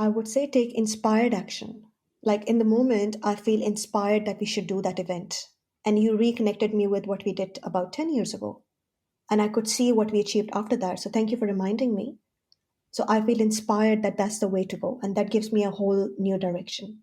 I would say take inspired action. Like in the moment, I feel inspired that we should do that event. And you reconnected me with what we did about 10 years ago. And I could see what we achieved after that. So thank you for reminding me. So I feel inspired that that's the way to go. And that gives me a whole new direction.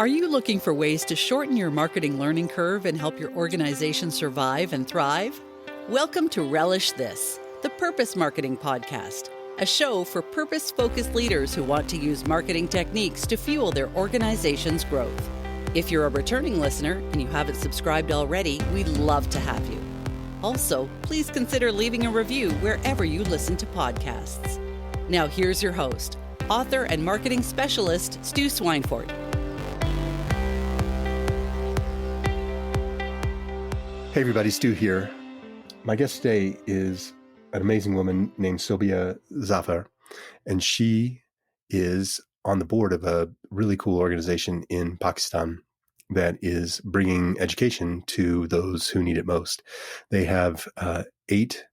Are you looking for ways to shorten your marketing learning curve and help your organization survive and thrive? Welcome to Relish This, the Purpose Marketing Podcast, a show for purpose-focused leaders who want to use marketing techniques to fuel their organization's growth. If you're a returning listener and you haven't subscribed already, we'd love to have you. Also, please consider leaving a review wherever you listen to podcasts. Now here's your host, author and marketing specialist, Stu Swineford. Hey everybody, Stu here. My guest today is an amazing woman named Sobia Zafar, and she is on the board of a really cool organization in Pakistan that is bringing education to those who need it most. They have 8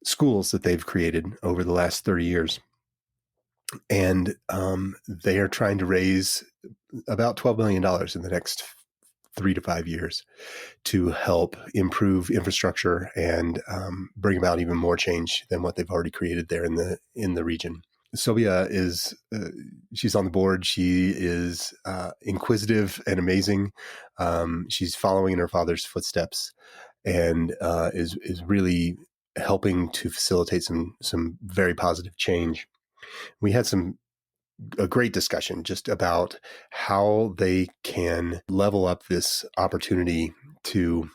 schools that they've created over the last 30 years, and they are trying to raise about $12 million in the next 3 to 5 years to help improve infrastructure and bring about even more change than what they've already created there in the region. Sobia is she's on the board. She is inquisitive and amazing. She's following in her father's footsteps and is really helping to facilitate some very positive change. We had a great discussion just about how they can level up this opportunity to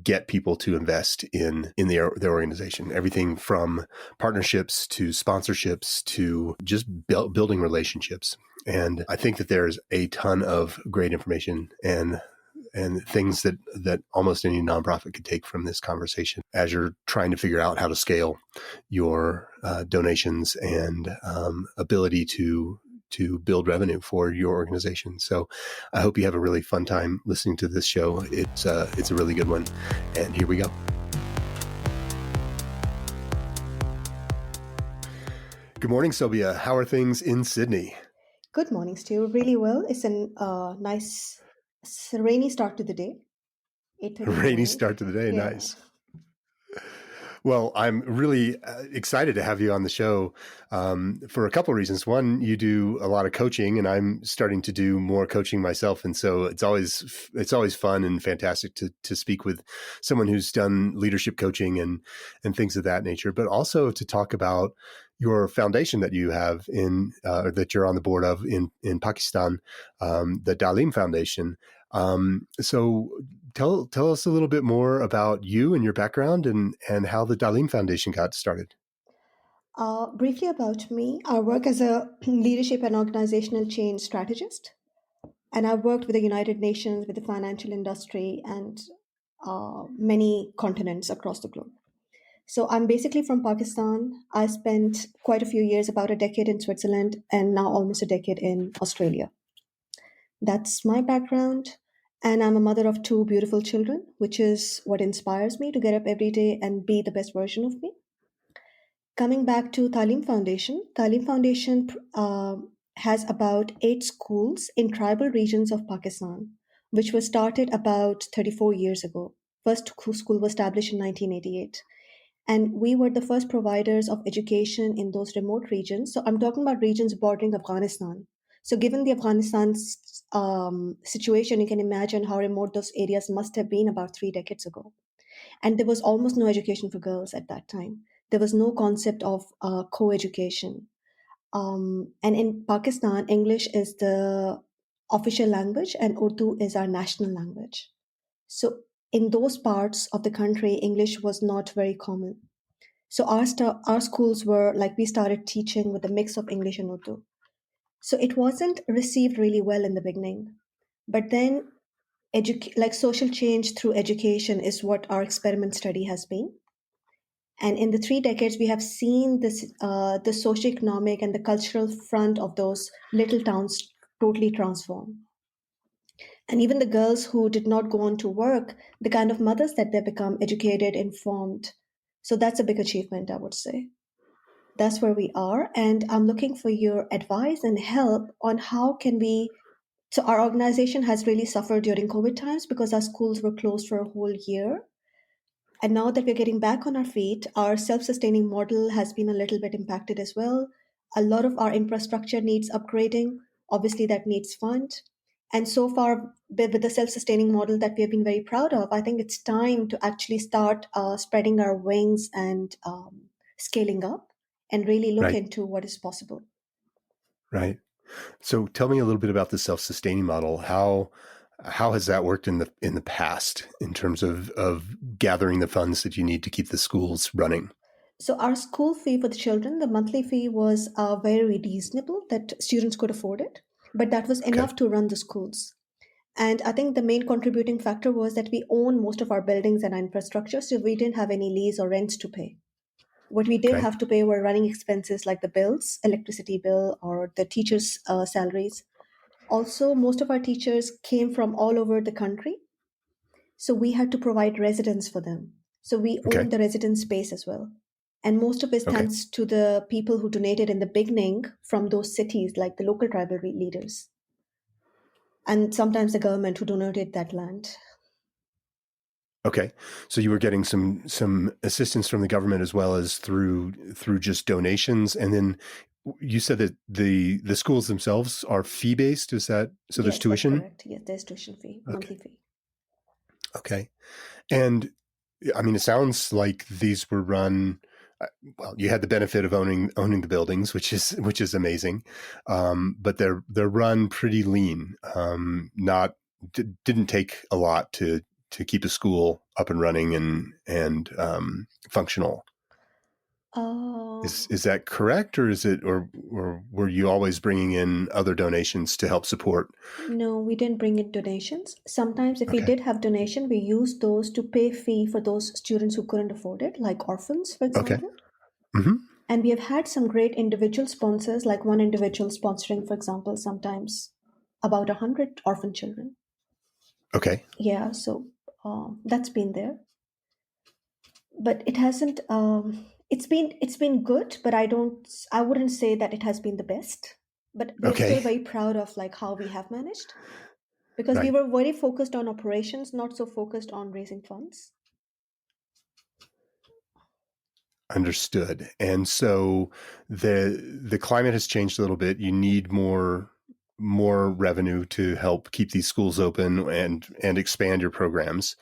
get people to invest in their organization. Everything from partnerships to sponsorships to just building relationships. And I think that there's a ton of great information and things that almost any nonprofit could take from this conversation as you're trying to figure out how to scale your donations and ability to build revenue for your organization. So I hope you have a really fun time listening to this show. It's a really good one. And here we go. Good morning, Sobia. How are things in Sydney? Good morning, Stu. Really well. It's a nice rainy start to the day. 8:30 in the Rainy morning. start to the day. Yeah. Nice. Well, I'm really excited to have you on the show for a couple of reasons. One, you do a lot of coaching, and I'm starting to do more coaching myself, and so it's always fun and fantastic to speak with someone who's done leadership coaching and things of that nature. But also to talk about your foundation that you have or that you're on the board of in Pakistan, the Taaleem Foundation. So tell us a little bit more about you and your background and how the Taaleem Foundation got started. Briefly about me, I work as a leadership and organizational change strategist, and I've worked with the United Nations, with the financial industry, and many continents across the globe. So I'm basically from Pakistan. I spent quite a few years, about a decade in Switzerland, and now almost a decade in Australia. That's my background. And I'm a mother of 2 beautiful children, which is what inspires me to get up every day and be the best version of me. Coming back to Taaleem Foundation has about 8 schools in tribal regions of Pakistan, which was started about 34 years ago. First school was established in 1988. And we were the first providers of education in those remote regions. So I'm talking about regions bordering Afghanistan. So given the Afghanistan's situation, you can imagine how remote those areas must have been about 3 decades ago. And there was almost no education for girls at that time. There was no concept of co-education. And in Pakistan, English is the official language and Urdu is our national language. So in those parts of the country, English was not very common. So our schools were like, we started teaching with a mix of English and Urdu. So it wasn't received really well in the beginning. But then social change through education is what our experiment study has been. And in the 3 decades, we have seen this, the socioeconomic and the cultural front of those little towns totally transform. And even the girls who did not go on to work, the kind of mothers that they become, educated, informed, So that's a big achievement, I would say. That's where we are. And I'm looking for your advice and help on how can we. So our organization has really suffered during COVID times because our schools were closed for a whole year. And now that we're getting back on our feet, our self sustaining model has been a little bit impacted as well. A lot of our infrastructure needs upgrading. Obviously, that needs fund. And so far, with the self sustaining model that we have been very proud of, I think it's time to actually start spreading our wings and scaling up and really look Right. into what is possible. Right. So tell me a little bit about the self-sustaining model. How has that worked in the past in terms of gathering the funds that you need to keep the schools running? So our school fee for the children, the monthly fee was very reasonable that students could afford it, but that was Okay. enough to run the schools. And I think the main contributing factor was that we own most of our buildings and our infrastructure, so we didn't have any lease or rents to pay. What we did Okay. have to pay were running expenses like the bills, electricity bill, or the teachers' salaries. Also, most of our teachers came from all over the country, so we had to provide residence for them. So we Okay. owned the residence space as well. And most of it Okay. thanks to the people who donated in the beginning from those cities, like the local tribal leaders, and sometimes the government who donated that land. Okay. So you were getting some assistance from the government as well as through just donations, and then you said that the schools themselves are fee based. Is that so? There's Yes, that's tuition. correct. Yes, there's tuition fee, Okay. monthly fee. Okay. And I mean, it sounds like these were run. Well, you had the benefit of owning the buildings, which is amazing, but they're run pretty lean. Not didn't take a lot to keep a school up and running and functional. Uh, Is that correct, or is it or were you always bringing in other donations to help support? no, we didn't bring in donations. Sometimes, if we Okay. did have donation, we used those to pay fee for those students who couldn't afford it, like orphans, for Okay. example. Hmm. And we have had some great individual sponsors, like one individual sponsoring, for example, sometimes about 100 orphan children. Okay. Yeah, so that's been there, but it hasn't. It's been good, but I wouldn't say that it has been the best. But we are still Okay. very proud of like how we have managed because we Right. were very focused on operations, not so focused on raising funds. Understood. And so the climate has changed a little bit. You need more revenue to help keep these schools open and expand your programs.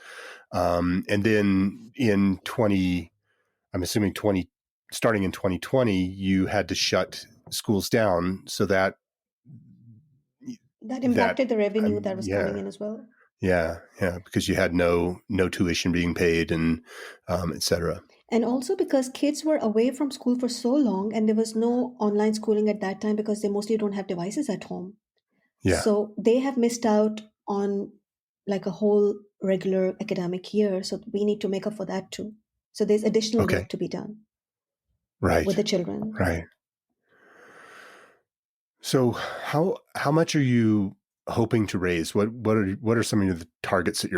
And then in 20, I'm assuming 20, starting in 2020, you had to shut schools down. So That that impacted the revenue that was coming yeah, in as well. yeah, because you had no tuition being paid and et cetera. And also because kids were away from school for so long and there was no online schooling at that time because they mostly don't have devices at home. Yeah. So they have missed out on like a whole regular academic year. So we need to make up for that too. So there's additional Okay. work to be done with Right. the children. Right. So how much are you hoping to raise? What are some of the targets that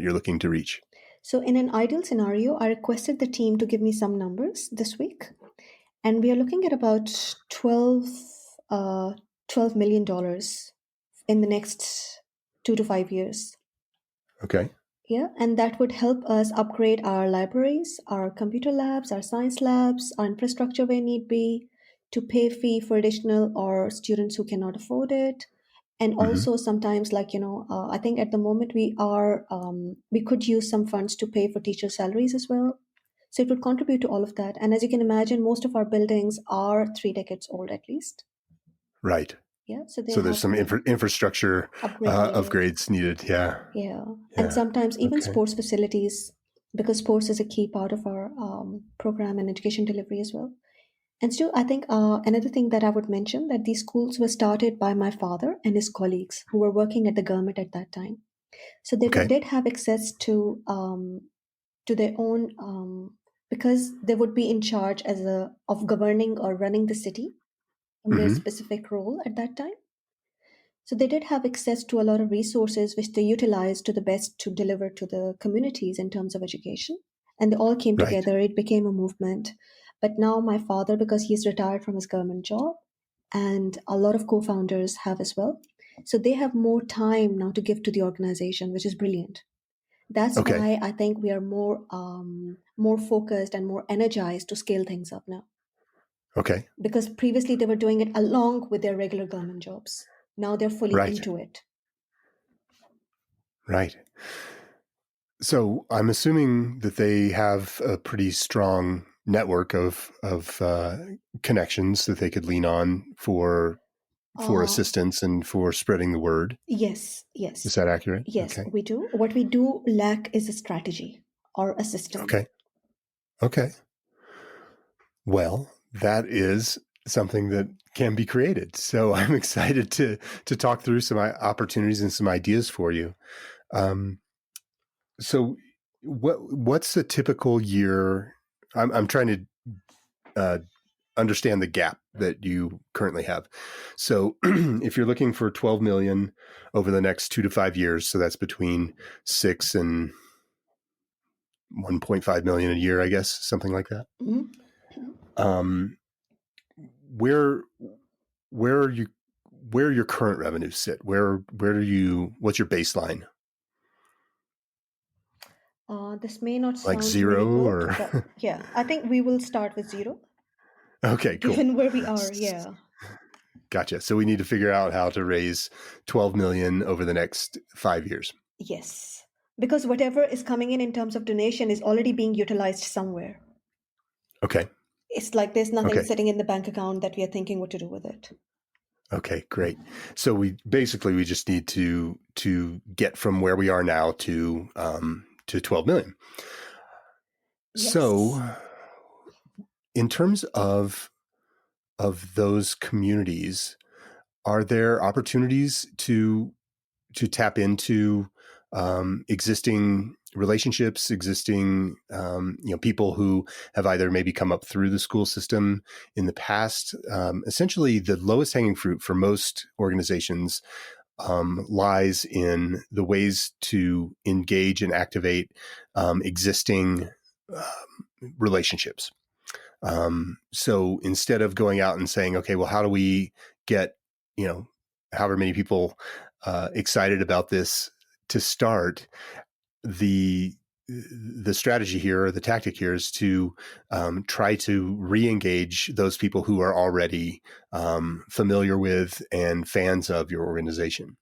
you're looking to reach? So in an ideal scenario, I requested the team to give me some numbers this week. And we are looking at about uh, $12 million dollars in the next 2 to 5 years. Okay. Yeah, and that would help us upgrade our libraries, our computer labs, our science labs, our infrastructure where need be, to pay fee for additional or students who cannot afford it. And Hmm. also sometimes, like, I think at the moment we could use some funds to pay for teacher salaries as well. So it would contribute to all of that. And as you can imagine, most of our buildings are 3 decades old at least. Right. Yeah, so they So there's have to some be infrastructure upgrade needed. upgrades needed. Yeah. Yeah, and Yeah. sometimes even Okay. sports facilities, because sports is a key part of our program and education delivery as well. And still, I think another thing that I would mention that these schools were started by my father and his colleagues who were working at the government at that time. So they Okay. did have access to their own because they would be in charge as a of governing or running the city in their Hmm. specific role at that time. So they did have access to a lot of resources which they utilized to the best to deliver to the communities in terms of education. and they all came Right. together. It became a movement. But now my father, because he's retired from his government job, and a lot of co-founders have as well, so they have more time now to give to the organization, which is brilliant. That's Okay. why I think we are more focused and more energized to scale things up now, Okay. because previously they were doing it along with their regular government jobs. Now they're fully Right. into it. Right. So I'm assuming that they have a pretty strong network of connections that they could lean on for uh, assistance and for spreading the word. yes, Is yes, that accurate? yes, Okay. we do. What we do lack is a strategy or a system. Okay. Okay. Well, that is something that can be created. So I'm excited to talk through some opportunities and some ideas for you. Um, so what's a typical year? I'm trying to understand the gap that you currently have. So if you're looking for 12 million over the next 2 to 5 years, so that's between 6 and 1.5 million a year, I guess, something like that. Mhm. Um, where where are you where your current revenues sit? Where do you what's your baseline? This may not Like sound very zero good, or but yeah, I think we will start with zero, okay, cool. given where we are. Yeah. Gotcha. So we need to figure out how to raise 12 million over the next 5 years. Yes. Because whatever is coming in terms of donation is already being utilized somewhere. Okay. It's like there's nothing Okay. sitting in the bank account that we are thinking what to do with it. Okay, great. So we just need to get from where we are now to 12 million. Yes. So in terms of those communities, are there opportunities to tap into existing relationships, existing people who have either maybe come up through the school system in the past? Essentially, the lowest hanging fruit for most organizations lies in the ways to engage and activate existing relationships. So instead of going out and saying, okay, well, how do we get, however many people excited about this to start, the the strategy here or the tactic here is to try to re-engage those people who are already familiar with and fans of your organization.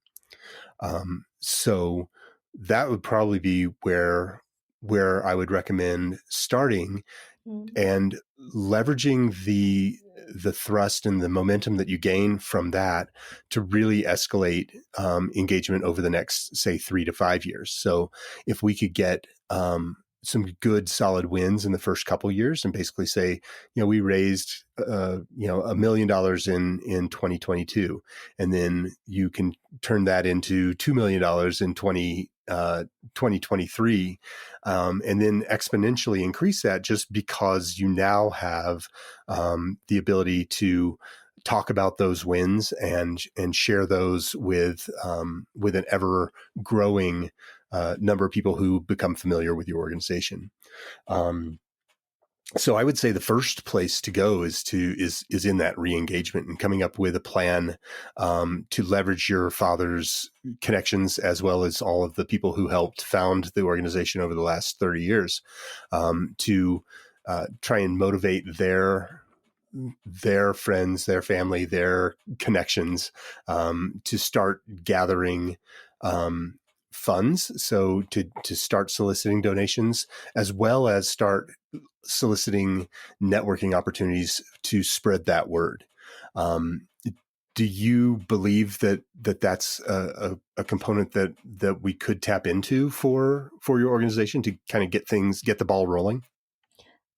So that would probably be where I would recommend starting Mm. and leveraging the thrust and the momentum that you gain from that to really escalate engagement over the next, say, 3 to 5 years. So if we could get some good solid wins in the first couple years and basically say, we raised $1 million in 2022, and then you can turn that into $2 million in 2023, and then exponentially increase that just because you now have the ability to talk about those wins and share those with an ever growing number of people who become familiar with your organization. So I would say the first place to go is in that re-engagement and coming up with a plan to leverage your father's connections as well as all of the people who helped found the organization over the last 30 years to try and motivate their friends, their family, their connections to start gathering funds. So to start soliciting donations, as well as start soliciting networking opportunities to spread that word. Um, do you believe that's a component that we could tap into for your organization to kind of get the ball rolling?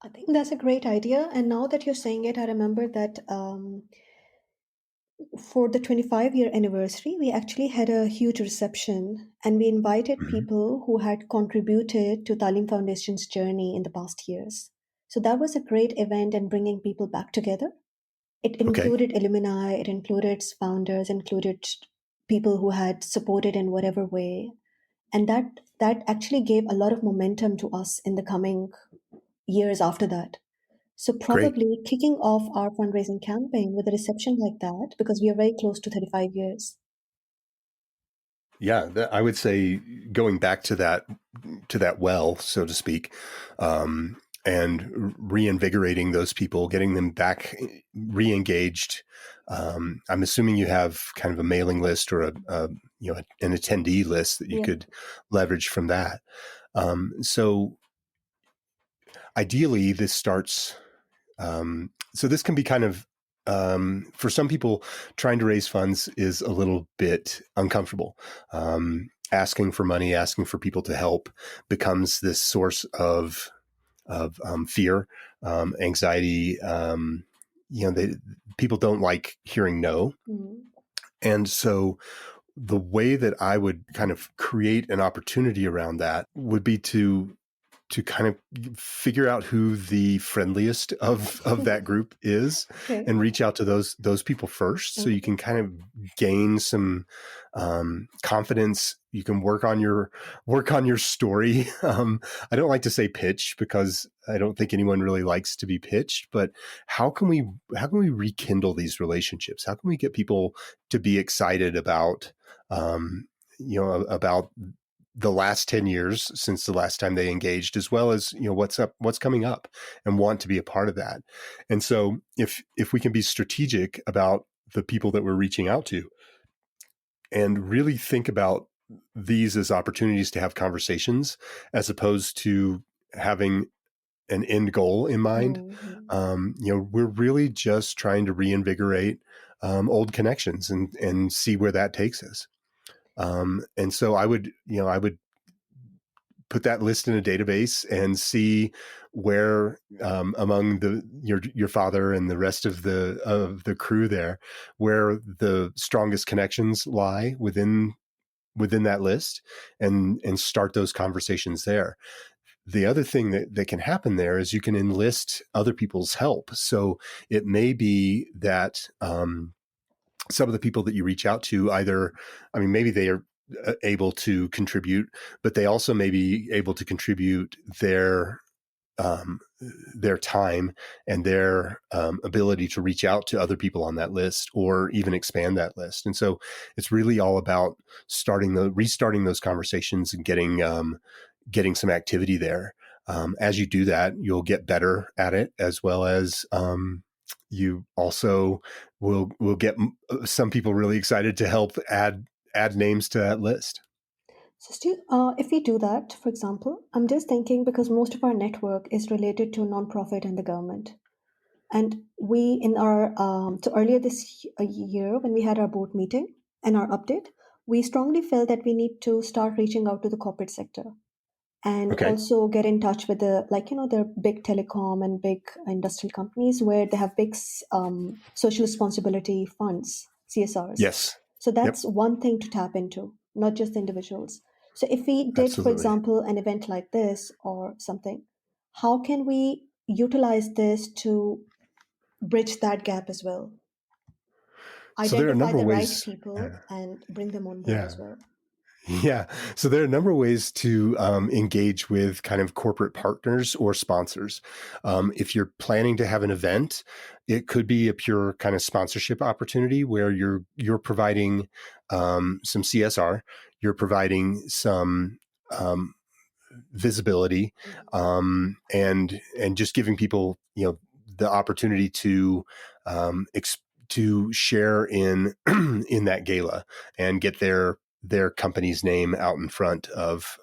I think that's a great idea. And now that you're saying it, I remember that for the 25-year anniversary, we actually had a huge reception and we invited Mm-hmm. people who had contributed to Taaleem Foundation's journey in the past years. So that was a great event and bringing people back together. It Okay. included alumni, it included founders, included people who had supported in whatever way. And that actually gave a lot of momentum to us in the coming years after that. So Great. probably kicking off our fundraising campaign with a reception like that, because we are very close to 35 years. Yeah, I would say going back to that well, so to speak, and reinvigorating those people, getting them back re-engaged. I'm assuming you have kind of a mailing list or an attendee list that you Yep. could leverage from that. So ideally, this starts. So this can be kind of for some people, trying to raise funds is a little bit uncomfortable. Asking for money, asking for people to help becomes this source of fear, anxiety. People don't like hearing no, Mm. and so the way that I would kind of create an opportunity around that would be to kind of figure out who the friendliest of that group is Okay. and reach out to those people first, so you Okay. can kind of gain some confidence. You can work on your story. I don't like to say pitch because I don't think anyone really likes to be pitched, but how can we rekindle these relationships? How can we get people to be excited um, about the last 10 years since the last time they engaged, as well as what's coming up, and want to be a part of that. And so if we can be strategic about the people that we're reaching out to and really think about these as opportunities to have conversations as opposed to having an end goal in mind, Mm-hmm. we're really just trying to reinvigorate old connections and see where that takes us. And so I would put that list in a database and see where among your father and the rest of the crew there, where the strongest connections lie within that list, and start those conversations there. The other thing that can happen there is you can enlist other people's help. So it may be that some of the people that you reach out to, either, I mean, maybe they are able to contribute, but they also may be able to contribute um, their time and their ability to reach out to other people on that list, or even expand that list. And so it's really all about restarting those conversations and getting some activity there. As you do that, you'll get better at it, as well as you also will get some people really excited to help add names to that list. So, still, if we do that, for example, I'm just thinking because most of our network is related to nonprofit and the government. And we, in our, so earlier this year, when we had our board meeting and our update, we strongly felt that we need to start reaching out to the corporate sector and Okay. also get in touch with the, there are big telecom and big industrial companies where they have big social responsibility funds, CSRs. Yes. So Yep. that's one thing to tap into, not just the individuals. So if we did, for Absolutely. example, an event like this or something, how can we utilize this to bridge that gap as well? So there are a Identify number of the right ways. people and bring them on board Yeah. as well. Yeah. So there are a number of ways to engage with kind of corporate partners or sponsors. If you're planning to have an event, it could be a pure kind of sponsorship opportunity where you're providing some CSR, you're providing some visibility, and just giving people the opportunity to to share in in that gala and get their company's name out in front of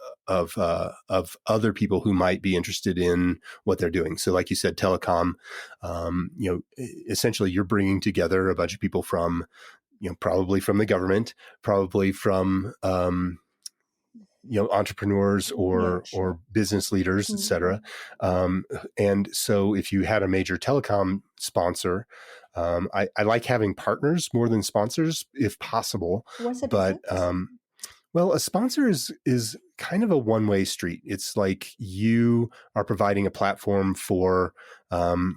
other people who might be interested in what they're doing. So, like you said, telecom, essentially, you're bringing together a bunch of people from, probably from the government, probably from entrepreneurs Yeah, or sure. business leaders, et Hmm. cetera. And so if you had a major telecom sponsor, I like having partners more than sponsors if possible. What's the But difference? Well, a sponsor is kind of a one-way street. It's like you are providing a platform for um,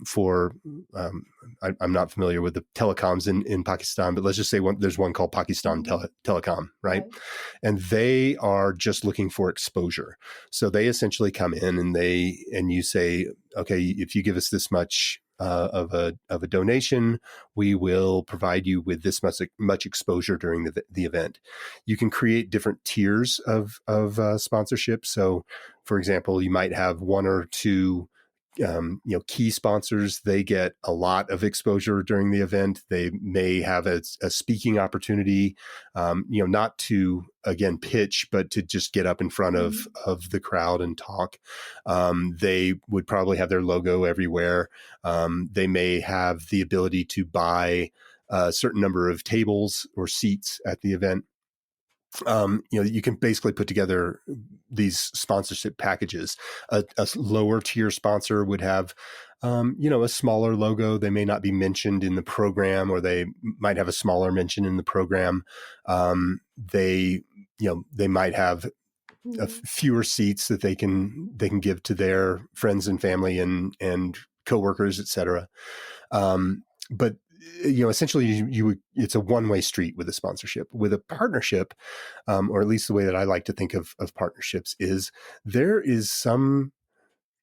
I'm not familiar with the telecoms in Pakistan, but let's just say there's one called Pakistan Mhm. Telecom, right? Right. And they are just looking for exposure. So they essentially come in and you say, okay, if you give us this much of a donation, we will provide you with this much exposure during the event. You can create different tiers of sponsorship. So, for example, you might have one or two key sponsors. They get a lot of exposure during the event. They may have a speaking opportunity, not to again pitch, but to just get up in front Mhm. of the crowd and talk. They would probably have their logo everywhere. They may have the ability to buy a certain number of tables or seats at the event. You can basically put together these sponsorship packages. A lower tier sponsor would have, a smaller logo. They may not be mentioned in the program, or they might have a smaller mention in the program. They might have Mhm. fewer seats that they can give to their friends and family and coworkers, et cetera. But essentially, it's a one-way street with a sponsorship. With a partnership, or at least the way that I like to think of partnerships, is there is some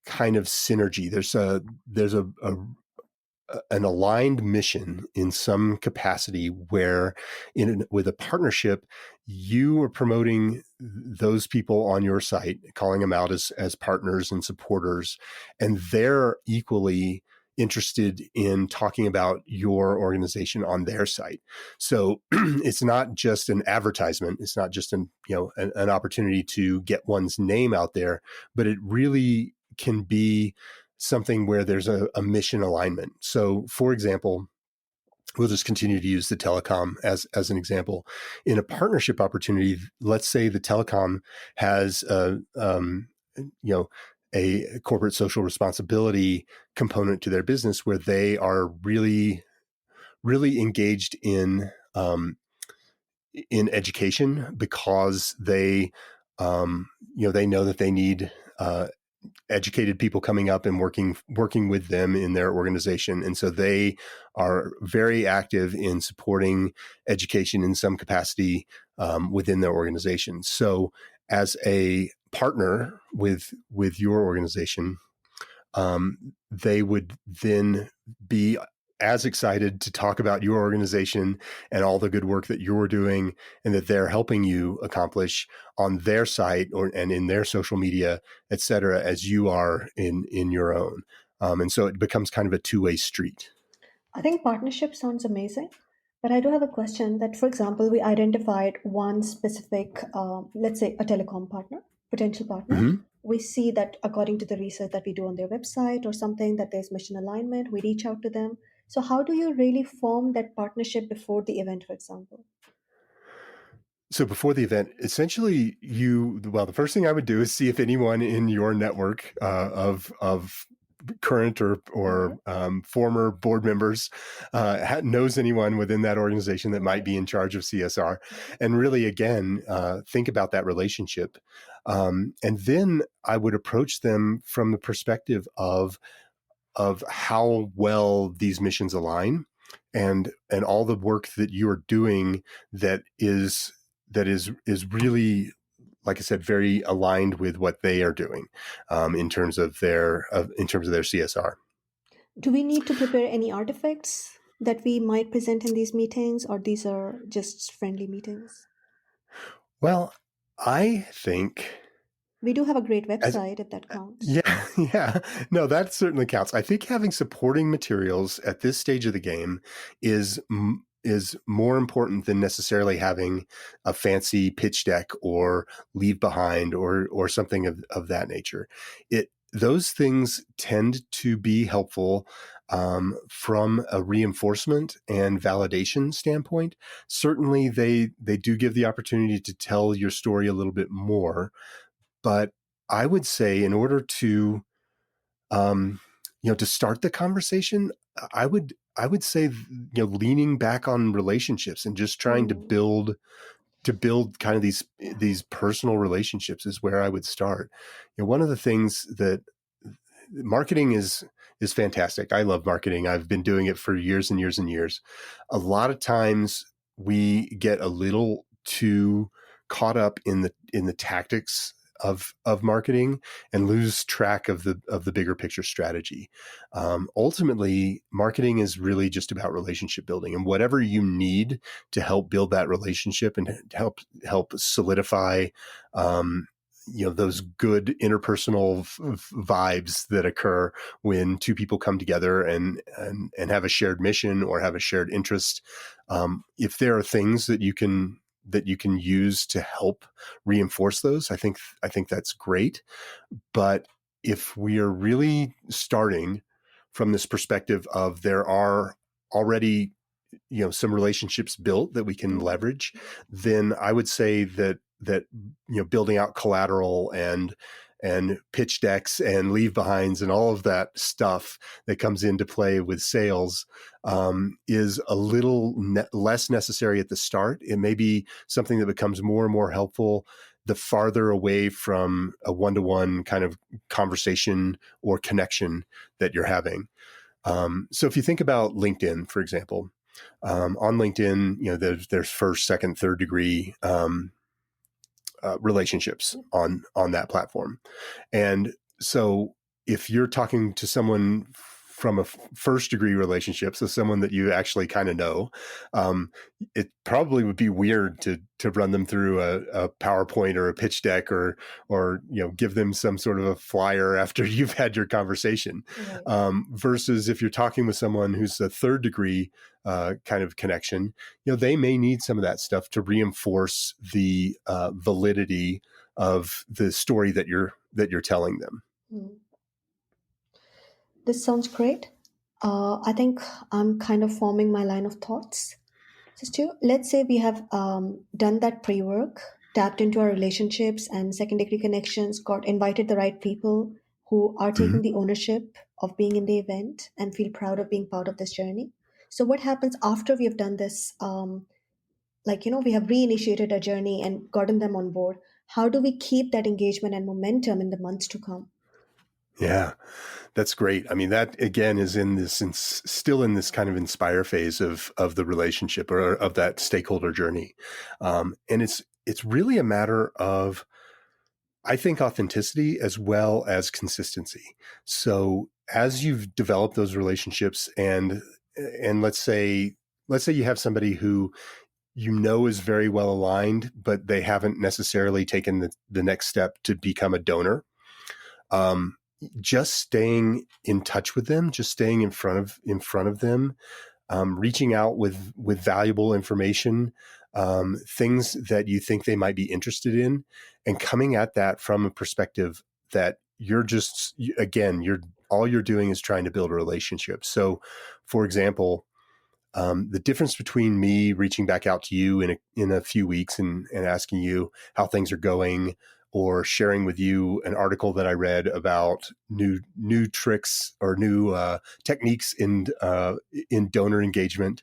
kind of synergy. There's an aligned mission in some capacity where with a partnership, you are promoting those people on your site, calling them out as partners and supporters, and they're equally interested in talking about your organization on their site. So it's not just an advertisement. It's not just an opportunity to get one's name out there, but it really can be something where there's a mission alignment. So, for example, we'll just continue to use the telecom as an example. In a partnership opportunity, let's say the telecom has you know a corporate social responsibility component to their business where they are really really engaged in education because they know that they need educated people coming up and working with them in their organization, and so they are very active in supporting education in some capacity within their organization. So, as a partner with your organization, they would then be as excited to talk about your organization and all the good work that you're doing and that they're helping you accomplish on their site and in their social media, et cetera, as you are in your own. And so it becomes kind of a two-way street. I think partnership sounds amazing, but I do have a question that, for example, we identified one specific, let's say, a telecom partner, potential partner. Mm-hmm. We see that according to the research that we do on their website or something, that there's mission alignment, we reach out to them. So, how do you really form that partnership before the event, for example? So before the event, essentially, the first thing I would do is see if anyone in your network of current or Okay, former board members knows anyone within that organization that might right. be in charge of CSR, Mhm. and really again think about that relationship, and then I would approach them from the perspective of how well these missions align and all the work that you are doing that is really, like I said, very aligned with what they are doing in terms of their CSR. Do we need to prepare any artifacts that we might present in these meetings, or these are just friendly meetings? Well, I think We do have a great as website if that counts. yeah, yeah. No, that certainly counts. I think having supporting materials at this stage of the game is more important than necessarily having a fancy pitch deck or leave behind or something of that nature. Those things tend to be helpful from a reinforcement and validation standpoint. Certainly, they do give the opportunity to tell your story a little bit more, but I would say in order um, to start the conversation, I would say, leaning back on relationships and just trying to Hmm. build to build kind of these personal relationships is where I would start. One of the things that marketing is fantastic. I love marketing. I've been doing it for years and years and years. A lot of times we get a little too caught up in the tactics of marketing and lose track of the bigger picture strategy. Ultimately, marketing is really just about relationship building, and whatever you need to help build that relationship and help solidify those good interpersonal vibes that occur when two people come together and have a shared mission or have a shared interest. If there are things that you can use to help reinforce those, I think that's great. But if we are really starting from this perspective of there are already some relationships built that we can leverage, then I would say that building out collateral and pitch decks and leave behinds and all of that stuff that comes into play with sales is a little less necessary at the start. It may be something that becomes more and more helpful the farther away from a one-to-one kind of conversation or connection that you're having. So if you think about LinkedIn, for example, on LinkedIn, there's first, second, third degree relationships on that platform. And so if you're talking to someone from a first degree relationship, so someone that you actually kind of know, it probably would be weird to run them through a PowerPoint or a pitch deck or give them some sort of a flyer after you've had your conversation. Right. Versus if you're talking with someone who's a third degree kind of connection, they may need some of that stuff to reinforce the validity of the story that you're telling them. Mm. This sounds great. I think I'm kind of forming my line of thoughts. So, Stu, let's say we have done that pre work, tapped into our relationships and second degree connections, got invited the right people who are taking the ownership of being in the event and feel proud of being part of this journey. So, what happens after we have done this? We have reinitiated a journey and gotten them on board. How do we keep that engagement and momentum in the months to come? Yeah, that's great. I mean, that again is still in this kind of inspire phase of the relationship or of that stakeholder journey. And it's really a matter of, I think, authenticity as well as consistency. So as you've developed those relationships and let's say you have somebody who is very well aligned, but they haven't necessarily taken the next step to become a donor. Just staying in touch with them, just staying in front of them, reaching out with valuable information, things that you think they might be interested in, and coming at that from a perspective that all you're doing is trying to build a relationship. So, for example, the difference between me reaching back out to you in a few weeks and asking you how things are going, or sharing with you an article that I read about new tricks or new techniques in donor engagement,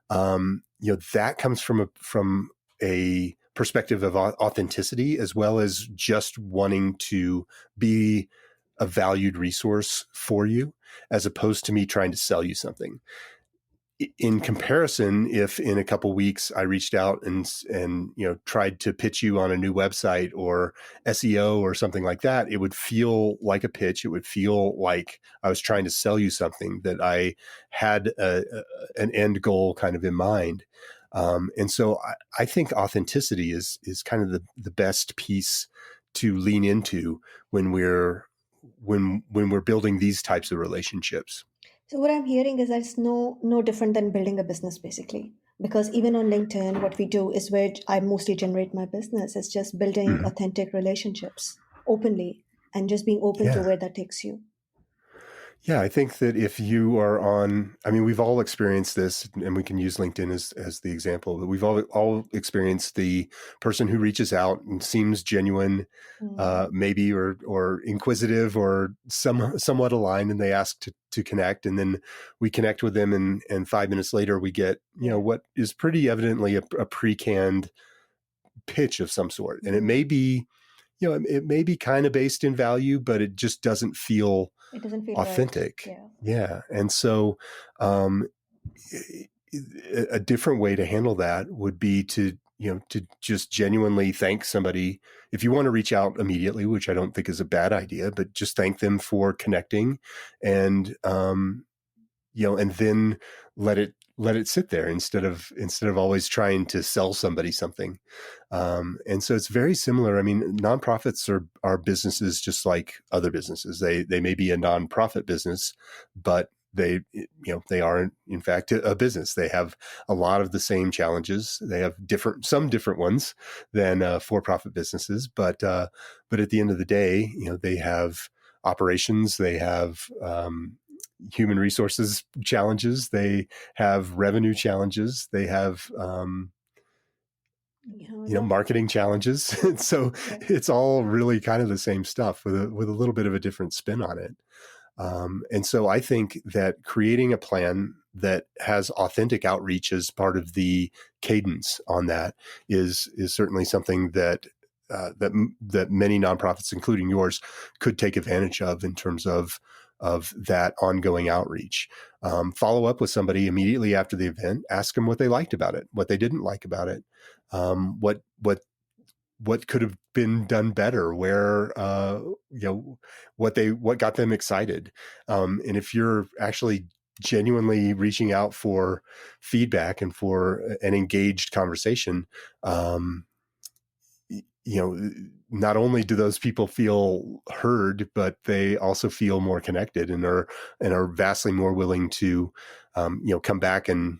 that comes from a perspective of authenticity, as well as just wanting to be a valued resource for you, as opposed to me trying to sell you something. In comparison, if in a couple of weeks I reached out and tried to pitch you on a new website or SEO or something like that, it would feel like a pitch. It would feel like I was trying to sell you something, that I had an end goal kind of in mind. And so I think authenticity is kind of the best piece to lean into when we're building these types of relationships. So what I'm hearing is that it's no different than building a business, basically. Because even on LinkedIn, what we do is where I mostly generate my business. It's just building authentic relationships openly and just being open to where that takes you. Yeah, I think that if you are we've all experienced this, and we can use LinkedIn as the example, but we've all experienced the person who reaches out and seems genuine, maybe, or inquisitive, or somewhat aligned, and they ask to connect, and then we connect with them, and 5 minutes later we get, what is pretty evidently a pre-canned pitch of some sort. And it may be, it may be kind of based in value, but it just doesn't feel It doesn't feel right. authentic. Yeah. Yeah. And so, um, a different way to handle that would be to, to just genuinely thank somebody. If you want to reach out immediately, which I don't think is a bad idea, but just thank them for connecting, and, and then let it sit there instead of always trying to sell somebody something. And so it's very similar. I mean, nonprofits are businesses just like other businesses. They may be a nonprofit business, but they are in fact a business. They have a lot of the same challenges. They have some different ones than for-profit businesses, but at the end of the day, they have operations. They have human resources challenges. They have revenue challenges. They have marketing challenges. So Yeah. it's all really kind of the same stuff with a little bit of a different spin on it. And so I think that creating a plan that has authentic outreach as part of the cadence on that is certainly something that many nonprofits, including yours, could take advantage of in terms of that ongoing outreach. Follow up with somebody immediately after the event. Ask them what they liked about it, what they didn't like about it, what could have been done better, where what got them excited, and if you're actually genuinely reaching out for feedback and for an engaged conversation, not only do those people feel heard, but they also feel more connected and are vastly more willing to come back and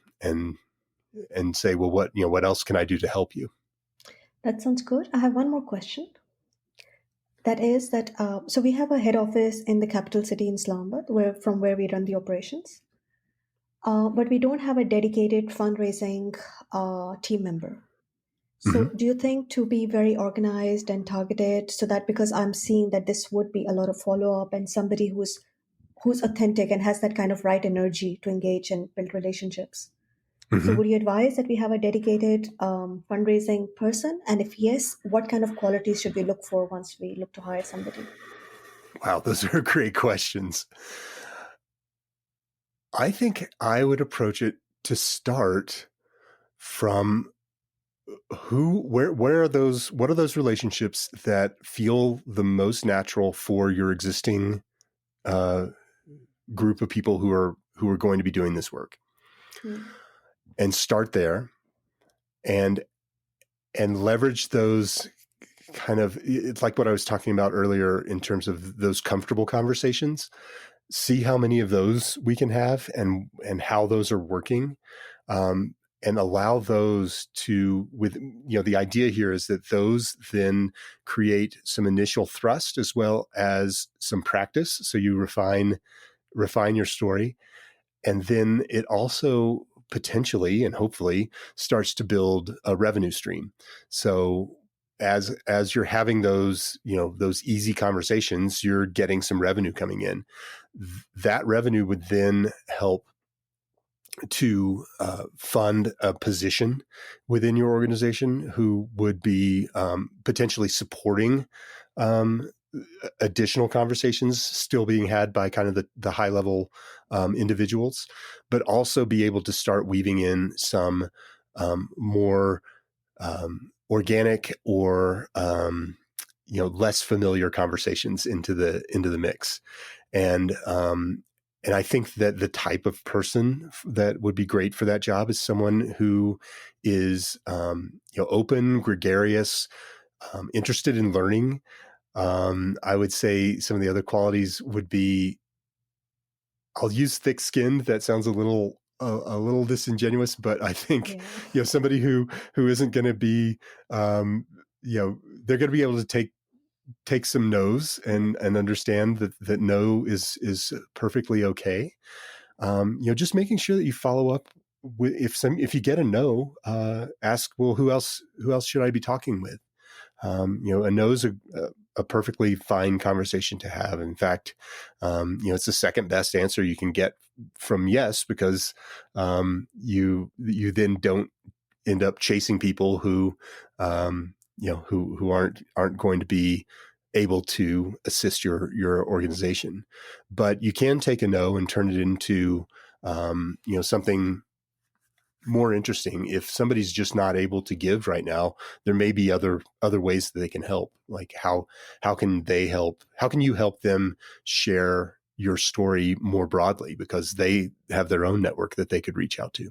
say, well, what else can I do to help you? That sounds good. I have one more question. That is that so we have a head office in the capital city in Islamabad, from where we run the operations. But we don't have a dedicated fundraising team member. So, Mm-hmm. do you think to be very organized and targeted, so that because I'm seeing that this would be a lot of follow up and somebody who's authentic and has that kind of right energy to engage and build relationships. So, Mm-hmm. would you advise that we have a dedicated fundraising person? And if yes, what kind of qualities should we look for once we look to hire somebody? Wow, those are great questions. I think I would approach it to start from where are those, what are those relationships that feel the most natural for your existing uh, group of people who are going to be doing this work, Hmm. and start there, and leverage those kind of, it's like what I was talking about earlier in terms of those comfortable conversations. See how many of those we can have, and how those are working, and allow those to, the idea here is that those then create some initial thrust as well as some practice. So you refine your story, and then it also potentially and hopefully starts to build a revenue stream. So as you're having those, those easy conversations, you're getting some revenue coming in. That revenue would then help to fund a position within your organization who would be potentially supporting um, additional conversations still being had by kind of the high level individuals, but also be able to start weaving in some more organic or less familiar conversations into the mix. And I think that the type of person that would be great for that job is someone who is open, gregarious, interested in learning. I would say some of the other qualities would be, I'll use thick-skinned. That sounds a little disingenuous, but I think Yeah. somebody who isn't going to be they're going to be able to take some no's and understand that no is perfectly okay. Just making sure that you follow up with, if you get a no, ask, well, who else should I be talking with? A no is a perfectly fine conversation to have. In fact, it's the second best answer you can get from yes, because you then don't end up chasing people who, who aren't going to be able to assist your organization. But you can take a no and turn it into, something more interesting. If somebody's just not able to give right now, there may be other ways that they can help. Like how can they help? How can you help them share your story more broadly, because they have their own network that they could reach out to?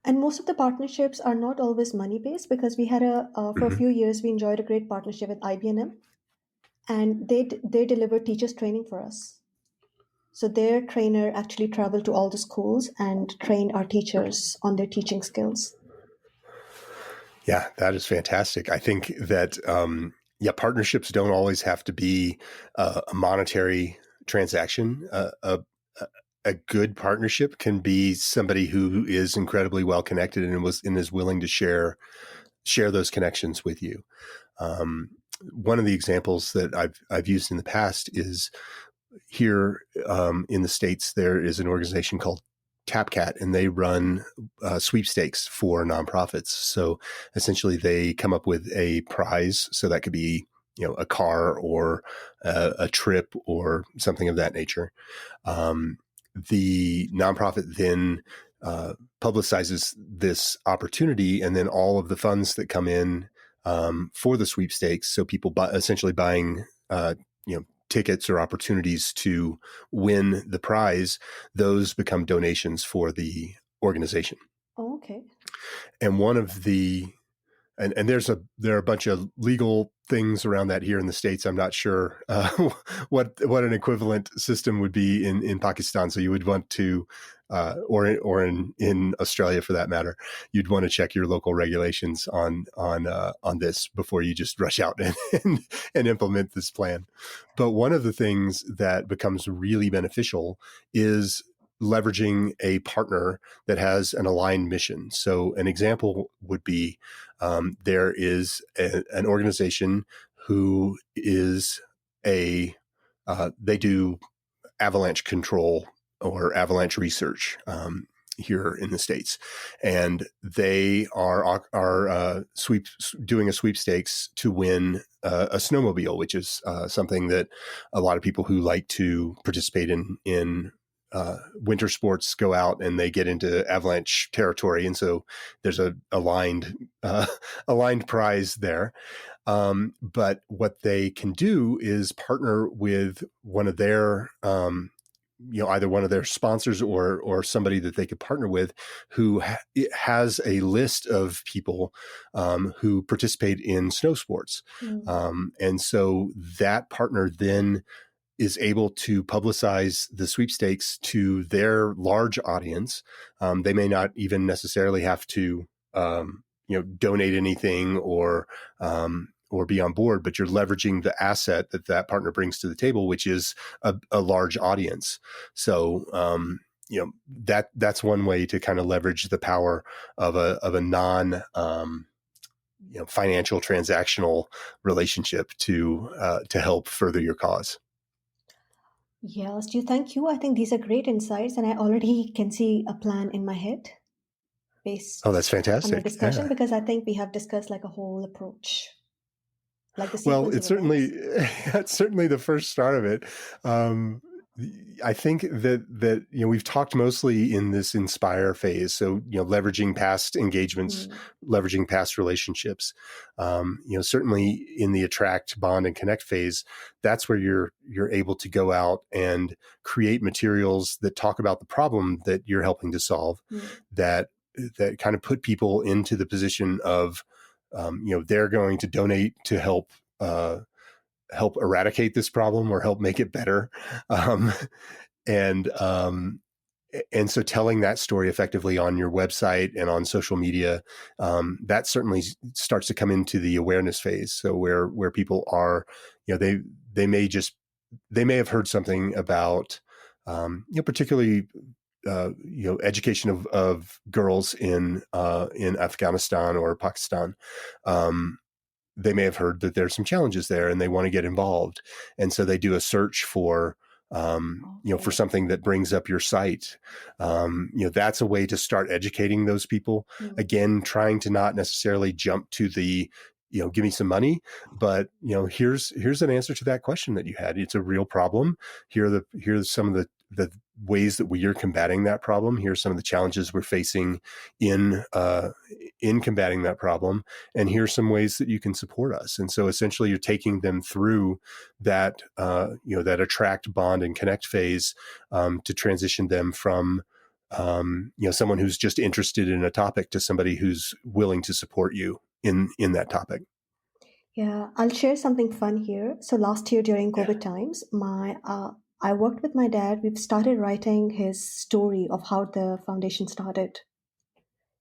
And most of the partnerships are not always money based, because we had for a Mm-hmm. few years we enjoyed a great partnership with IBM, and they delivered teachers training for us. So their trainer actually traveled to all the schools and trained our teachers on their teaching skills. Yeah, that is fantastic. I think that, partnerships don't always have to be a monetary transaction. A good partnership can be somebody who is incredibly well connected and is willing to share those connections with you. Um, One of the examples that I've used in the past is here in the States. There is an organization called TapCat, and they run sweepstakes for nonprofits. So essentially, they come up with a prize. So that could be, a car or a trip or something of that nature. Um, the nonprofit then publicizes this opportunity, and then all of the funds that come in for the sweepstakes. So people essentially buying, tickets or opportunities to win the prize, those become donations for the organization. Oh, okay. And one of the and there are a bunch of legal things around that here in the States. I'm not sure what an equivalent system would be in Pakistan. So you would want to, or in Australia for that matter, you'd want to check your local regulations on this before you just rush out and implement this plan. But one of the things that becomes really beneficial is leveraging a partner that has an aligned mission. So an example would be, there is an organization who is they do avalanche control or avalanche research here in the States, and they are doing a sweepstakes to win a snowmobile, which is something that a lot of people who like to participate in winter sports go out and they get into avalanche territory. And so there's a aligned prize there. But what they can do is partner with one of their, either one of their sponsors or somebody that they could partner with who has a list of people who participate in snow sports. And so that partner then is able to publicize the sweepstakes to their large audience. They may not even necessarily have to, donate anything or be on board, but you're leveraging the asset that partner brings to the table, which is a large audience. So, that's one way to kind of leverage the power of a non, financial transactional relationship to help further your cause. Yes, do you thank you. I think these are great insights, and I already can see a plan in my head Oh, that's based on our fantastic. discussion, Yeah. because I think we have discussed like a whole approach, like the Well, sequence of events. it's certainly the first start of it. Um, I think that we've talked mostly in this inspire phase, so leveraging past engagements, Hmm. leveraging past relationships. Certainly in the attract, bond, and connect phase, that's where you're able to go out and create materials that talk about the problem that you're helping to solve, Hmm. that kind of put people into the position of, they're going to donate to help eradicate this problem or help make it better. Um, and so telling that story effectively on your website and on social media, that certainly starts to come into the awareness phase. So where people are, they may have heard something about, particularly, education of girls in Afghanistan or Pakistan. They may have heard that there's some challenges there and they want to get involved. And so they do a search for for Okay. something that brings up your site. That's a way to start educating those people. Hmm. Again, trying to not necessarily jump to the, give me some money, but here's an answer to that question that you had. It's a real problem. Here's some of the ways that we are combating that problem. Here's some of the challenges we're facing in combating that problem. And here's some ways that you can support us. And so essentially you're taking them through that, that attract, bond, and connect phase, to transition them from, someone who's just interested in a topic to somebody who's willing to support you in that topic. Yeah, I'll share something fun here. So last year during Yeah. COVID times, my I worked with my dad. We've started writing his story of how the foundation started.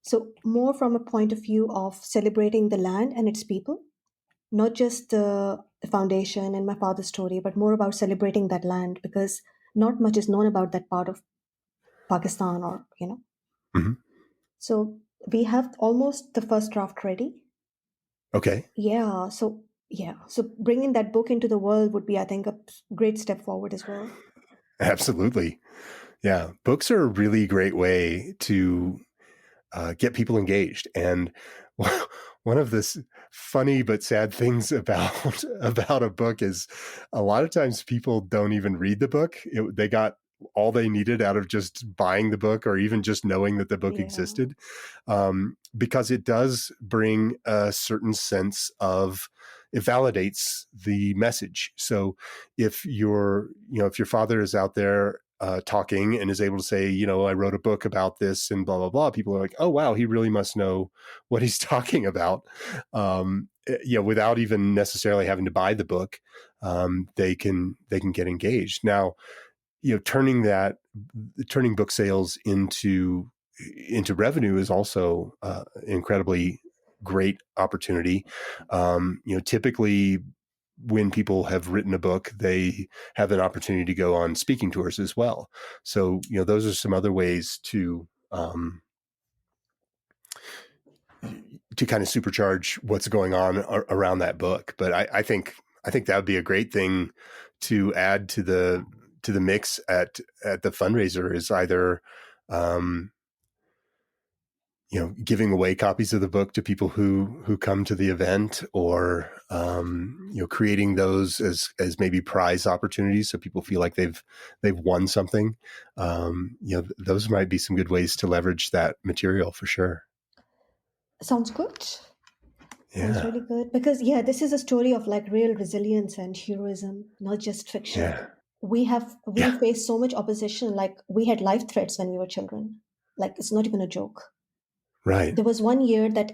So more from a point of view of celebrating the land and its people, not just the foundation and my father's story, but more about celebrating that land because not much is known about that part of Pakistan or. Mm-hmm. So we have almost the first draft ready. Okay. So bringing that book into the world would be, I think, a great step forward as well. Absolutely. Yeah. Books are a really great way to get people engaged. And one of the funny but sad things about about a book is a lot of times people don't even read the book. They got all they needed out of just buying the book or even just knowing that the book Yeah. existed, because it does bring a certain sense of, it validates the message. So if your father is out there talking and is able to say, I wrote a book about this and blah, blah, blah. People are like, oh, wow, he really must know what he's talking about. Without even necessarily having to buy the book, they can get engaged. Now, turning book sales into revenue is also incredibly great opportunity. Typically when people have written a book, they have an opportunity to go on speaking tours as well. So, those are some other ways to kind of supercharge what's going on around that book. But I think that would be a great thing to add to the mix at the fundraiser, is either, um, giving away copies of the book to people who come to the event, or creating those as maybe prize opportunities, so people feel like they've won something. Those might be some good ways to leverage that material for sure. Sounds good. Sounds Yeah, really good. Because, yeah, this is a story of like real resilience and heroism, not just fiction. yeah, We yeah. faced so much opposition. Like, we had life threats when we were children. Like, it's not even a joke. Right. There was one year that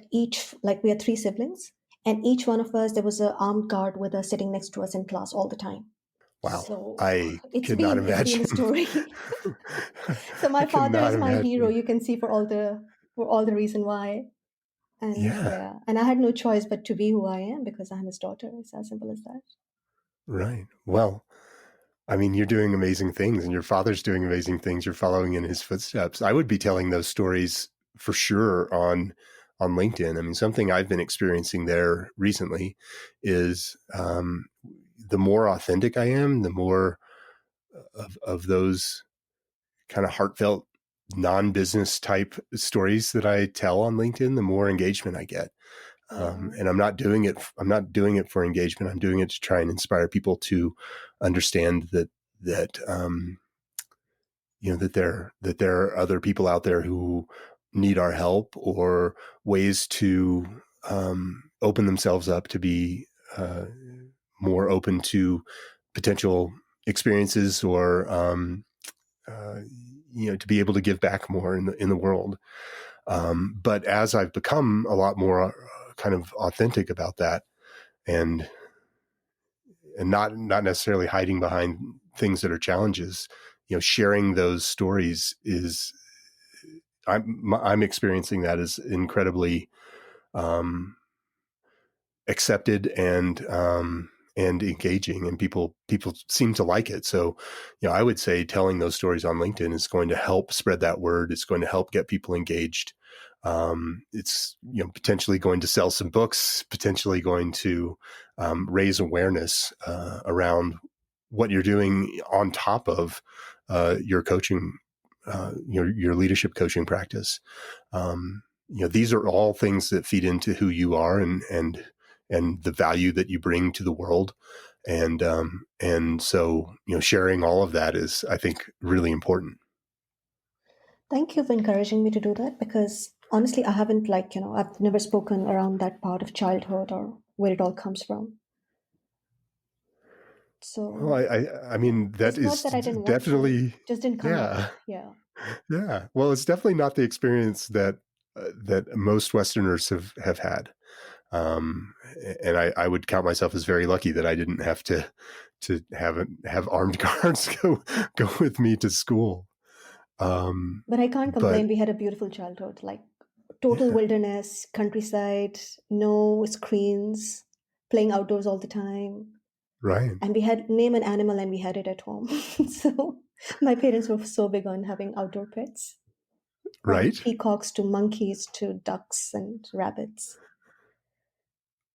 like, we had three siblings, and each one of us, there was an armed guard with us sitting next to us in class all the time. Wow. So I it's could not been a imagine. story. So I my father cannot is my hero. imagine. You can see for all the reason why. And Yeah. yeah, and I had no choice but to be who I am because I'm his daughter. It's as simple as that. Right. Well, I mean, you're doing amazing things, and your father's doing amazing things. You're following in his footsteps. I would be telling those stories for sure on LinkedIn. I mean, something I've been experiencing there recently is, the more authentic I am, the more of those kind of heartfelt, non-business type stories that I tell on LinkedIn, the more engagement I get. Yeah. And I'm not doing it. I'm not doing it for engagement. I'm doing it to try and inspire people to understand that there are other people out there who need our help, or ways to open themselves up to be more open to potential experiences, or uh, to be able to give back more in the world. But as I've become a lot more kind of authentic about that, and not necessarily hiding behind things that are challenges, sharing those stories is, I'm experiencing that as incredibly um, accepted and engaging, and people seem to like it. So, I would say telling those stories on LinkedIn is going to help spread that word. It's going to help get people engaged. It's potentially going to sell some books, potentially going to raise awareness around what you're doing on top of your coaching, your leadership coaching practice. These are all things that feed into who you are and the value that you bring to the world. And so, sharing all of that is, I think, really important. Thank you for encouraging me to do that because honestly, I haven't, I've never spoken around that part of childhood or where it all comes from. Well, So I mean, that it's not is that I didn't want to, definitely, just didn't come up. yeah, Yeah. yeah. Well, it's definitely not the experience that most Westerners have had. Um, and I would count myself as very lucky that I didn't have to have armed guards go with me to school. But I can't But complain. We had a beautiful childhood, like total yeah, wilderness, countryside, no screens, playing outdoors all the time. right, And we had name an animal and we had it at home. So my parents were so big on having outdoor pets, from right. peacocks to monkeys to ducks and rabbits.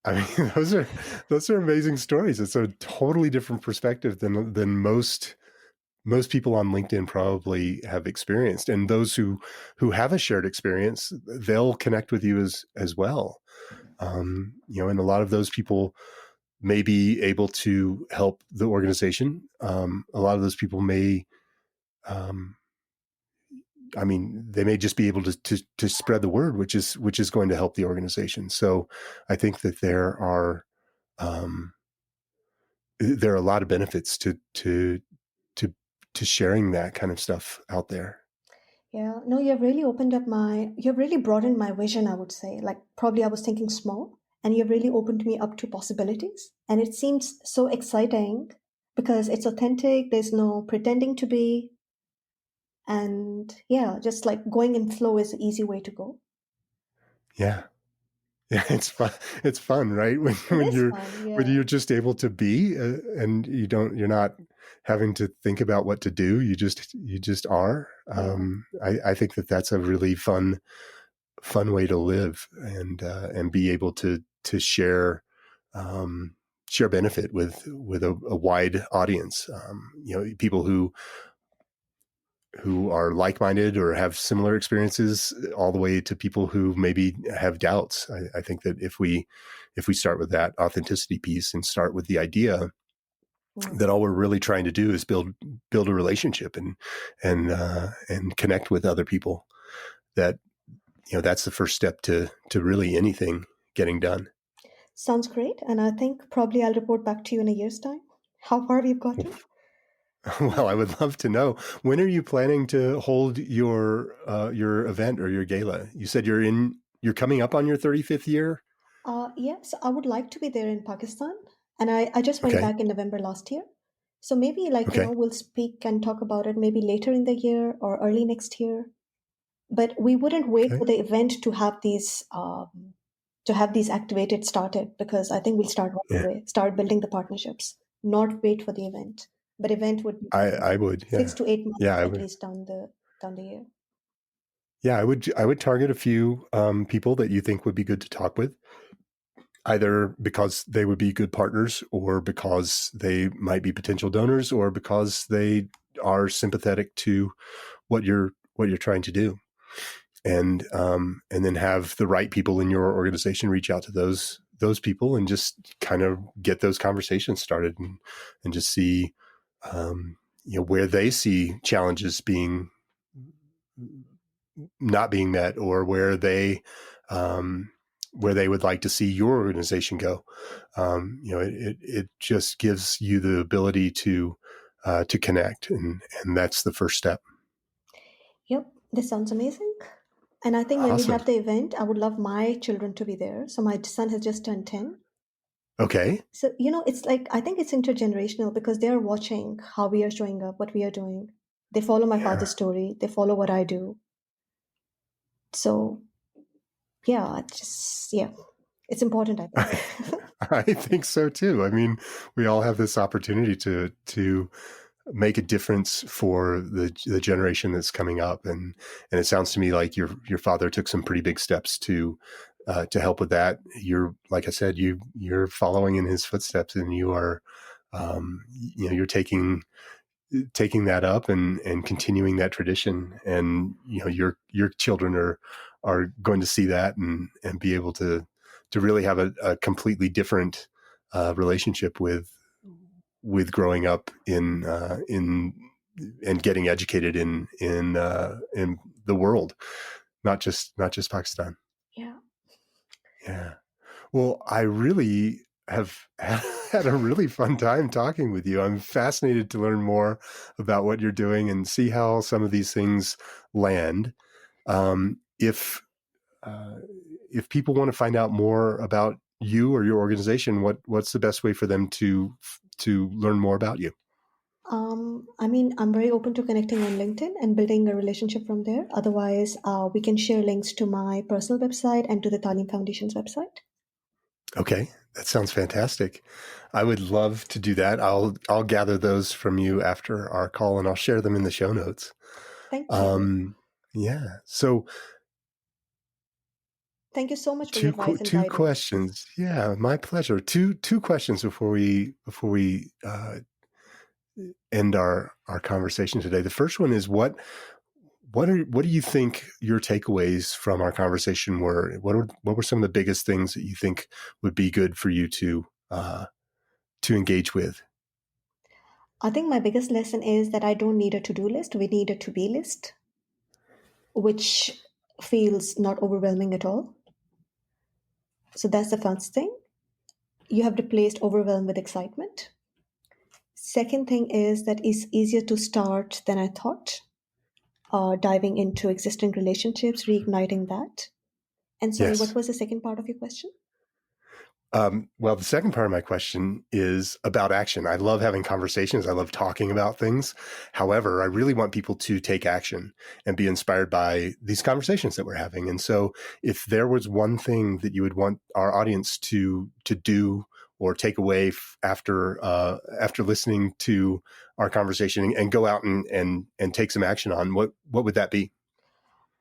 I mean, those are amazing stories. It's a totally different perspective than most people on LinkedIn probably have experienced. And those who have a shared experience, they'll connect with you as well. And a lot of those people may be able to help the organization. A lot of those people may, um, I mean, they may just be able to spread the word, which is going to help the organization. So I think that um, there are a lot of benefits to to sharing that kind of stuff out there. Yeah, no, you've really broadened my vision, I would say. Like, probably I was thinking small, and you've really opened me up to possibilities. And it seems so exciting because it's authentic, there's no pretending to be. And yeah, just like going in flow is the easy way to go. Yeah. Yeah, it's fun. It's fun, right? When It when is you're fun, when yeah. you're just able to be, and you're not having to think about what to do. You just are. Yeah. I think that that's a really fun way to live, and be able to um, share benefit with a wide audience. People who are like-minded or have similar experiences, all the way to people who maybe have doubts. I think that if we start with that authenticity piece and start with the idea Mm. that all we're really trying to do is build a relationship and connect with other people, that that's the first step to really anything getting done. Sounds great. And I think probably I'll report back to you in a year's time how far we've gotten. Well, I would love to know, when are you planning to hold your event or your gala? You said you're coming up on your 35th year. Yes, I would like to be there in Pakistan. And I just went Okay. back in November last year. So maybe, Okay. we'll speak and talk about it maybe later in the year or early next year. But we wouldn't wait Okay. for the event to have these activated started, because I think we'll start right Yeah. away, start building the partnerships, not wait for the event. But event would be I would. six Yeah. to eight months Yeah. I at would. least down the year. Yeah. I would target a few people that you think would be good to talk with, either because they would be good partners, or because they might be potential donors, or because they are sympathetic to what you're trying to do. And then have the right people in your organization reach out to those people and just kind of get those conversations started, and just see where they see challenges being not being met, or where they would like to see your organization go. It just gives you the ability to connect, and that's the first step. Yep, this sounds amazing. And I think when we Awesome. have the event, I would love my children to be there. So my son has just turned 10. Okay. So, it's like, I think it's intergenerational because they're watching how we are showing up, what we are doing. They follow my Yeah. father's story, they follow what I do. So, yeah, yeah, it's important, I think. I think so too. I mean, we all have this opportunity to make a difference for the generation that's coming up, and it sounds to me like your father took some pretty big steps to help with that. You're, like I said, you're following in his footsteps, and you are you're taking that up and continuing that tradition, and your children are going to see that and be able to really have a completely different relationship with growing up in and getting educated in the world, not just Pakistan. Yeah. Yeah. Well, I really have had a really fun time talking with you. I'm fascinated to learn more about what you're doing and see how some of these things land. Um, if uh, if people want to find out more about you or your organization, what's the best way for them to learn more about you? I mean, I'm very open to connecting on LinkedIn and building a relationship from there. Otherwise, we can share links to my personal website and to the Taaleem Foundation's website. Okay, that sounds fantastic. I would love to do that. I'll gather those from you after our call, and I'll share them in the show notes. Thank you. Um, yeah. So Thank you so much for your advice and two guidance. questions. Yeah, my pleasure. Two questions before we end our conversation today. The first one is what do you think your takeaways from our conversation were? What were some of the biggest things that you think would be good for you to engage with? I think my biggest lesson is that I don't need a to do list. We need a to be list, which feels not overwhelming at all. So that's the first thing. You have replaced overwhelm with excitement. Second thing is that it's easier to start than I thought, diving into existing relationships, reigniting that. And sorry, what Yes. was the second part of your question? Well, the second part of my question is about action. I love having conversations. I love talking about things. However, I really want people to take action and be inspired by these conversations that we're having. And so if there was one thing that you would want our audience to do or take away after listening to our conversation and go out and take some action on, what would that be?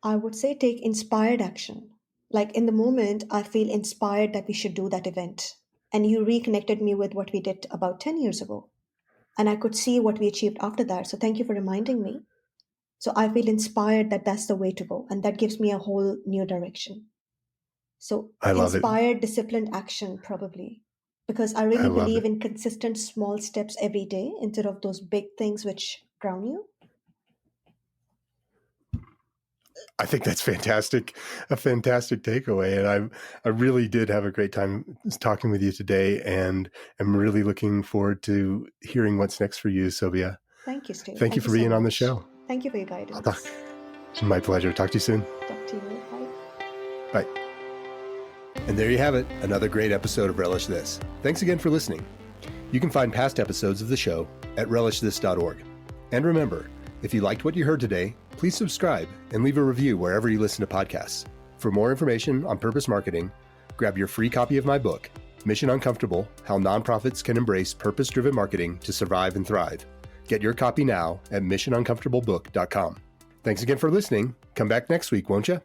I would say take inspired action. Like in the moment, I feel inspired that we should do that event. And you reconnected me with what we did about 10 years ago. And I could see what we achieved after that. So thank you for reminding me. So I feel inspired that that's the way to go. And that gives me a whole new direction. So I love it. inspired, disciplined action, probably. Because I I really love believe it. in consistent small steps every day instead of those big things which drown you. I think that's fantastic, a fantastic takeaway. And I really did have a great time talking with you today, and I'm really looking forward to hearing what's next for you, Sobia. Thank you, Stu. Thank you Thank you for so being on the much. show. Thank you for your I'll talk. guidance. My pleasure. Talk to you soon. Talk to you. Bye. Bye. And there you have it, another great episode of Relish This. Thanks again for listening. You can find past episodes of the show at relishthis.org. And remember, if you liked what you heard today, please subscribe and leave a review wherever you listen to podcasts. For more information on purpose marketing, grab your free copy of my book, Mission Uncomfortable: How Nonprofits Can Embrace Purpose-Driven Marketing to Survive and Thrive. Get your copy now at missionuncomfortablebook.com. Thanks again for listening. Come back next week, won't you?